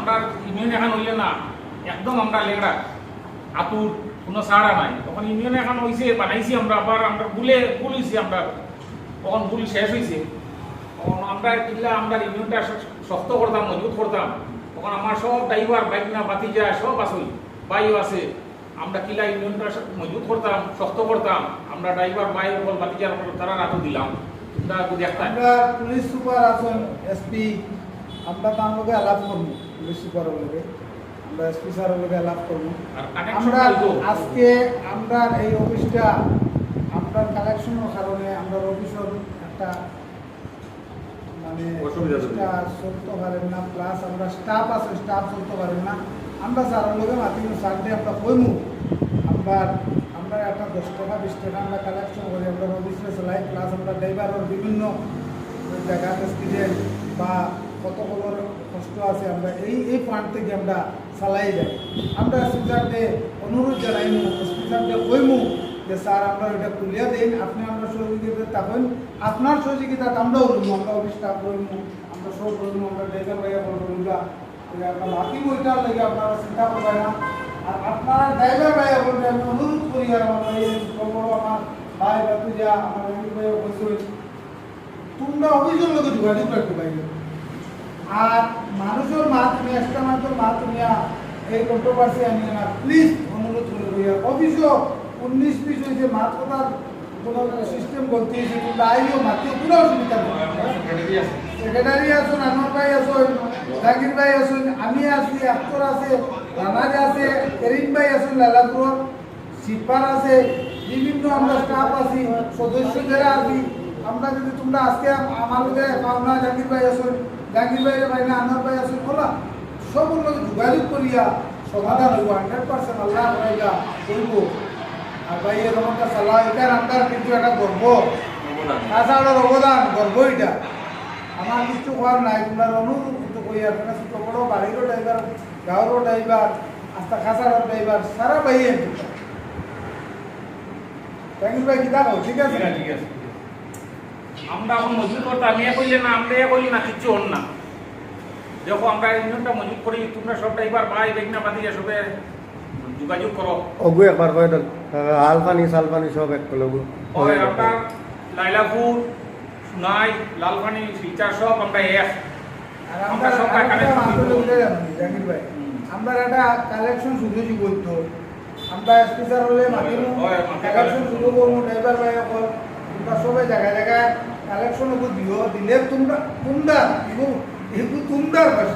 আমরা ইউনিয়ন এখন হইলে না একদম আমরা লেগড়া আতুর কোনো সাড়া নাই তখন ইউনিয়ন এখন হয়েছে বানাইছি আমরা আবার আমরা ভুল হয়েছি আমরা তখন ভুল শেষ হয়েছে তখন আমরা কিল্লা আমরা ইউনিয়নটা শক্ত করতাম মজবুত করতাম তখন আমার সব ড্রাইভার বাইক না বাতি যায় সব আসল বাইও আছে আমরা কিলা ইউনিয়নটা মজবুত করতাম শক্ত করতাম আমরা ড্রাইভার বাই বল বাতি যায় তারা রাতও দিলাম আমরা পুলিশ সুপার আছেন এসপি আমরা তার লগে আলাপ করবো পুলিশ সুপারের লগে আমরা এসপি স্যারের লগে আলাপ করবো আমরা আজকে আমরা এই অফিসটা আমরা কালেকশনের কারণে আমরা অফিসের একটা মানে অফিসটা চলতে পারেন না প্লাস আমরা স্টাফ আছে স্টাফ চলতে পারেন না আমরা স্যারের লগে মাতি সানডে আমরা কইমু আমরা আমরা একটা 10 টাকা 20 টাকা আমরা কালেকশন করি আমরা অফিসে চালাই প্লাস আমরা ড্রাইভারের বিভিন্ন জায়গা এক্সপিরিয়েন্স বা কত খবর কষ্ট আছে আমরা এই পয়েন্ট থেকে আমরা চালাই যাই আমরা স্পিকারকে অনুরোধ জানাইমু স্পিকারকে কইমু যে স্যার আমরা এটা তুলিয়া দিন আপনি আমরা সহযোগিতা থাকুন আপনার সহযোগিতা আমরাও করবো আমরা অফিস স্টাফ করবো আমরা সব করবো আমরা ড্রাইভার ভাইয়া করবো আমরা বাকি বইটার লাগে আপনারা চিন্তা করবেন না আর আপনারা ড্রাইভার ভাইয়া বলবেন আমি অনুরোধ করি আর আমার এই খবর আমার ভাই বাতুজা আমার অমিত ভাইয়া বলছিল তোমরা অফিসের লোকে যোগাযোগ রাখতে পারবে আর মানুষের মা তুমি একটা মানুষের মা তুমি এই কন্ট্রোভার্সি আনিয়ে না প্লিজ অনুরোধ করে ভাইয়া অফিসও 19-20 হয়েছে মাত কথার কোনো সিস্টেম বলতে হয়েছে তোমরা আইও মাতিও কোনো অসুবিধা নেই সেক্রেটারি আসুন আনোয়ার ভাই আসুন জাকির ভাই আসুন আমি আছি আক্তর আছে রানাজ আছে করিম ভাই আসুন লালাপুর সিপার আছে বিভিন্ন আমরা স্টাফ আছি সদস্য যারা আছি আমরা যদি তোমরা আজকে আমার লোকে পাওনা জাকির ভাই আসুন জাকির ভাই ভাই না আনোয়ার ভাই আসুন বলা সব লোক যোগাযোগ করিয়া সমাধান হইব 100% আল্লাহ ভাইগা করব আর ভাই এরকমটা সালা এটার আন্ডার কিন্তু একটা গর্ব তাছাড়ার অবদান গর্ব এটা আমার কিছু হওয়ার নাই তোমরা অনুরোধ করি আপনারা ছোট বড় বাড়িরও ড্রাইভার গাঁৱৰো ড্রাইভার আস্তা খাসারও ড্রাইভার সারা ভাইয়ে থ্যাংক ইউ ভাই কিতা কও ঠিক আছে ঠিক আছে আমরা এখন মজবুত করতে আমি কইলে না আমরা কইলে না কিছু হন না দেখো আমরা ইউনিয়নটা মজবুত করি তোমরা সব ড্রাইভার ভাই বেগনা বাদি সবে যোগাযোগ করো ওগু একবার কই দাও আলফানি সালফানি সব এক লগু ওই আমরা লাইলাপুর সুনাই লালপানি শিলচর সব আমরা এক আর আমরা সব জাকির ভাই আমরা একটা কালেকশন শুরু করতো আমরা স্পেশাল হলে মাতিমু কালেকশন শুরু করবো ড্রাইভার ভাই সকল তোমরা সবাই জায়গায় জায়গায় কালেকশন দিও দিলে তোমরা তোমরা ভাষা